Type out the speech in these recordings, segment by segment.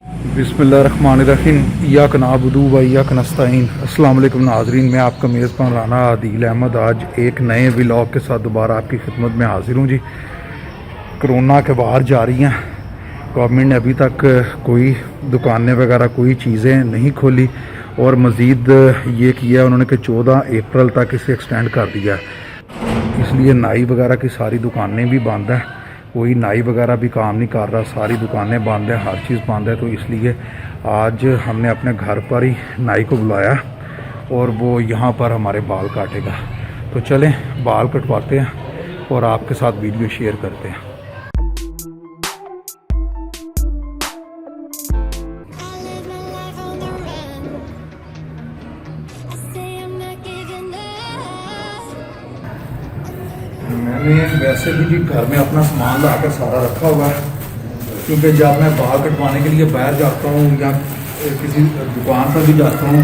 बिस्मिल्लाहिर्रहमानिर्रहीम इय्याक नअबुदु व इय्याक नस्तईन। अस्सलाम वालेकुम नाज़रीन, मैं आपका मेज़बान राना आदिल अहमद आज एक नए व्लॉग के साथ दोबारा आपकी खिदमत में हाजिर हूँ जी। कोरोना के बाहर जारी हैं, गवर्नमेंट ने अभी तक कोई दुकानें वगैरह कोई चीज़ें नहीं खोली और मज़ीद ये किया उन्होंने कि 14 अप्रैल तक इसे एक्सटेंड कर दिया, इसलिए नाई वगैरह की सारी दुकानें भी बंद हैं, कोई नाई वगैरह भी काम नहीं कर रहा, सारी दुकानें बंद हैं, हर चीज़ बंद है। तो इसलिए आज हमने अपने घर पर ही नाई को बुलाया और वो यहाँ पर हमारे बाल काटेगा। तो चलें बाल कटवाते हैं और आपके साथ वीडियो शेयर करते हैं। मैंने वैसे भी जी घर में अपना सामान ला कर सारा रखा हुआ है, क्योंकि जब मैं बाल कटवाने के लिए बाहर जाता हूँ या किसी दुकान पर भी जाता हूँ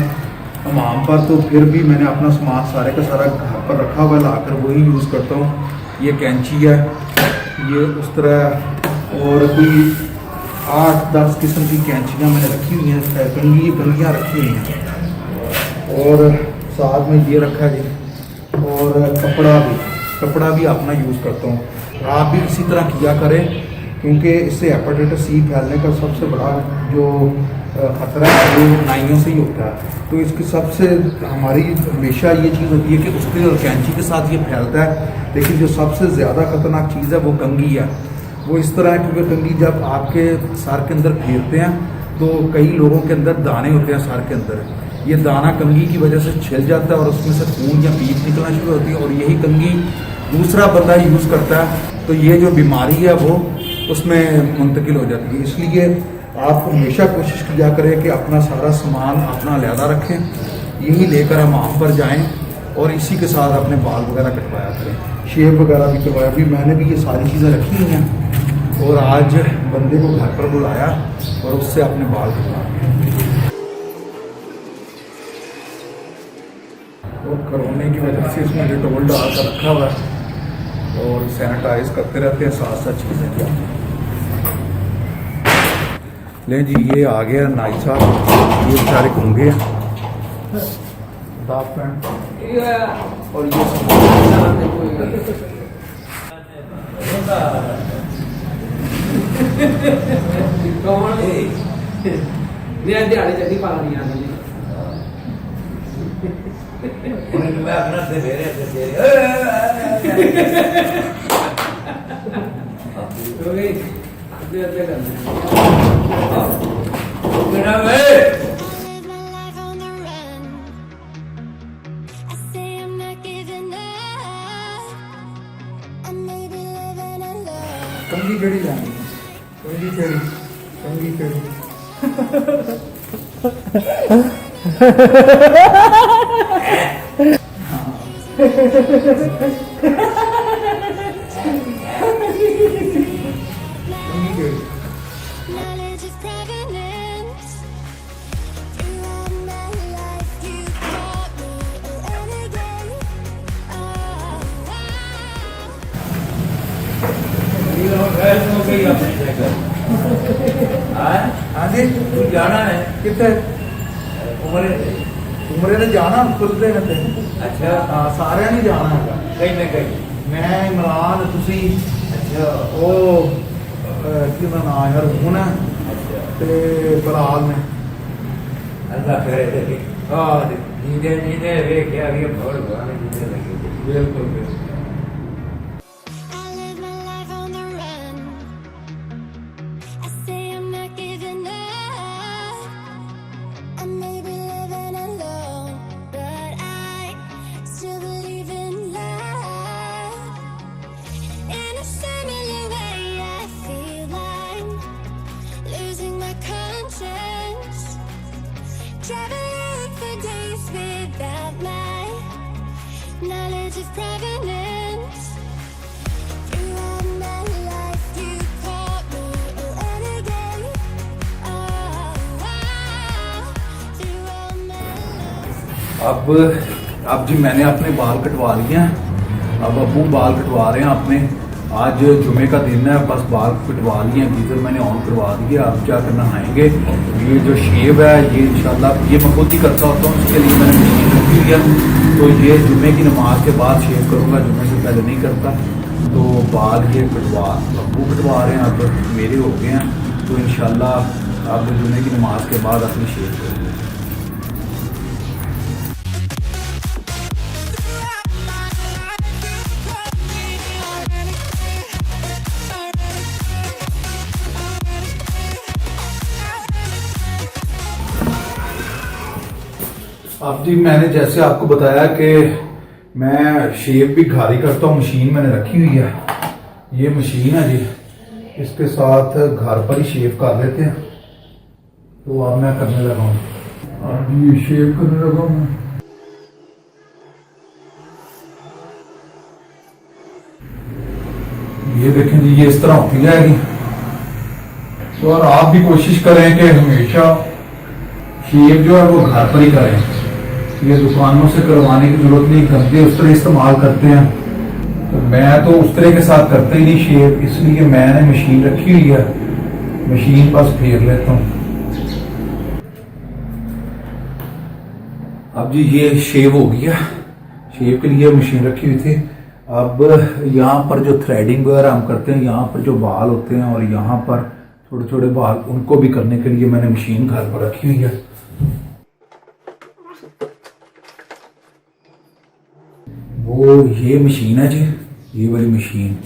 हमाम पर, तो फिर भी मैंने अपना सामान सारे का सारा घर पर रखा हुआ है, लाकर वही यूज़ करता हूँ। ये कैंची है, ये उस तरह और कोई 8-10 किस्म की कैंचियाँ मैंने रखी हुई हैं, कंघियाँ रखी हुई हैं और साथ में ये रखा है जी। और कपड़ा भी अपना यूज़ करता हूँ। आप भी इसी तरह किया करें, क्योंकि इससे हेपेटाइटिस सी फैलने का सबसे बड़ा जो ख़तरा है वो नाइयों से ही होता है। तो इसकी सबसे हमारी हमेशा ये चीज़ होती है कि उसके और कैंची के साथ ये फैलता है, लेकिन जो सबसे ज़्यादा ख़तरनाक चीज़ है वो कंघी है। वो इस तरह है क्योंकि कंघी जब आपके सर के अंदर फेरते हैं तो कई लोगों के अंदर दाने होते हैं सर के अंदर, ये दाना कंघी की वजह से छिल जाता है और उसमें से खून या पीप निकलना शुरू होती है और यही कंघी दूसरा बंदा यूज़ करता है तो ये जो बीमारी है वो उसमें मुंतकिल हो जाती है। इसलिए आप हमेशा कोशिश किया करें कि अपना सारा सामान अपना अलहदा रखें, यही लेकर हम आम पर जाएं और इसी के साथ अपने बाल वगैरह कटवाया करें, शेव वगैरह भी करवाया। अभी मैंने भी ये सारी चीज़ें रखी हुई हैं और आज बंदे को घर पर बुलाया और उससे अपने बाल कटवाए। और कोरोना की वजह से इसमें डिटोल डाल कर रखा हुआ है और सैनिटाइज करते रहते हैं, साथ साथ चीज़ें क्या लें जी। ये आ गया नाई साहब, ये बेचारे घूंगे हैं दाफ पैंट और ये दिहाड़ी चढ़ी पा रही है मैं अपना से मेरे तो गई अदे अदे करना मेरा वे कंघी केड़ी जानी कंघी केड़ी हाँ जी तू जाना है कितने उमरे ने जाना खुलते रहते। अच्छा हाँ सारे नहीं जाना है, कहीं ना कहीं मैं इमरान तुसी अच्छा वो की नाम यार हुन है ते बलाल ने अल्लाह करे हाँ जी नींदे नींदे वे क्या ये बहुत गाने नींदे लगे बिल्कुल बिल्कुल। Traveling for days without my knowledge of provenance. Throughout my life, you caught me and again. Oh, wow. Throughout my life. अब जी मैंने अपने बाल कटवा लिए हैं, अब अब्बू बाल कटवा रहे हैं अपने। आज जुमे का दिन है, बस बाल कटवा लिए, गीजर मैंने ऑन करवा दिया। अब क्या करना, नहाएंगे। ये जो शेव है ये इंशाल्लाह ये मैं खुद ही करता होता हूँ, उसके लिए मैंने मशीन रखी हुई है। तो ये जुमे की नमाज के बाद शेव करूँगा, जुमे से पहले नहीं करता। तो बाल ये अब्बू कटवा रहे हैं, अब मेरे हो गए हैं। तो इंशाल्लाह अब जुमे की नमाज के बाद अपनी शेव करूँगा। अब जी मैंने जैसे आपको बताया कि मैं शेव भी घर ही करता हूँ, मशीन मैंने रखी हुई है। ये मशीन है जी, इसके साथ घर पर ही शेव कर लेते हैं। तो अब मैं करने लगा हूँ, अब ये शेव करने लगा हूँ। ये देखें जी, ये इस तरह होती जाएगी। तो और आप भी कोशिश करें कि हमेशा शेव जो है वो घर पर ही करें। ये दुकानों से करवाने की जरूरत नहीं, गंदे उस तरह इस्तेमाल करते हैं। तो मैं तो उस तरह के साथ करता ही नहीं शेव, इसलिए मैंने मशीन रखी हुई है, मशीन बस फेर लेता हूँ। अब जी ये शेव हो गया, शेव के लिए मशीन रखी हुई थी। अब यहाँ पर जो थ्रेडिंग वगैरह हम करते हैं, यहाँ पर जो बाल होते हैं और यहाँ पर छोटे छोटे बाल, उनको भी करने के लिए मैंने मशीन घर पर रखी हुई है। वो ये मशीन है जी, ये वाली मशीन,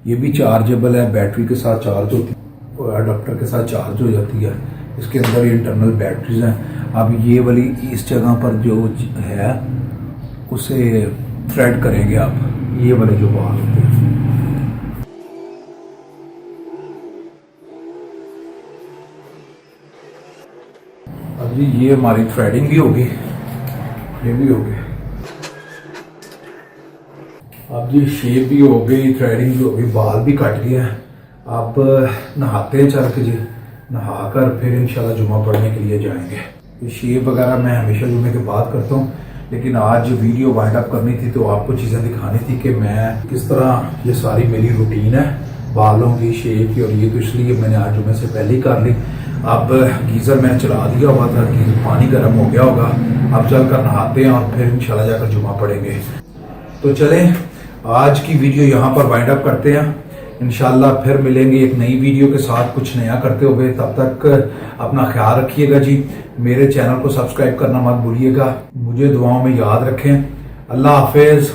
ये भी चार्जेबल है, बैटरी के साथ चार्ज होती है और अडाप्टर के साथ चार्ज हो जाती है। इसके अंदर इंटरनल बैटरीज हैं। अब ये वाली इस जगह पर जो है उसे थ्रेड करेंगे आप, ये वाले जो बाल होते हैं। अब जी ये हमारी थ्रेडिंग भी होगी, ये भी हो गई। अब जी शेव भी हो गई, थ्रेडिंग भी हो गई, बाल भी कट गया। अब नहाते हैं चल के जी, नहाकर फिर इंशाल्लाह जुमा पढ़ने के लिए जाएंगे। तो शेव वगैरह मैं हमेशा जुमे के बाद करता हूँ, लेकिन आज वीडियो वाइंड अप करनी थी तो आपको चीज़ें दिखानी थी कि मैं किस तरह, ये सारी मेरी रूटीन है बालों की, शेव की, और ये तो इसलिए मैंने आज जुमे से पहले ही कर ली। अब गीज़र मैंने चला दिया हुआ था कि पानी गर्म हो गया होगा। अब चलकर नहाते हैं और फिर इंशाल्लाह जाकर जुमा पढ़ेंगे। तो चलें, आज की वीडियो यहाँ पर वाइंड अप करते हैं। इंशाल्लाह फिर मिलेंगे एक नई वीडियो के साथ, कुछ नया करते हुए। तब तक अपना ख्याल रखिएगा जी। मेरे चैनल को सब्सक्राइब करना मत भूलिएगा। मुझे दुआओं में याद रखें। अल्लाह हाफिज।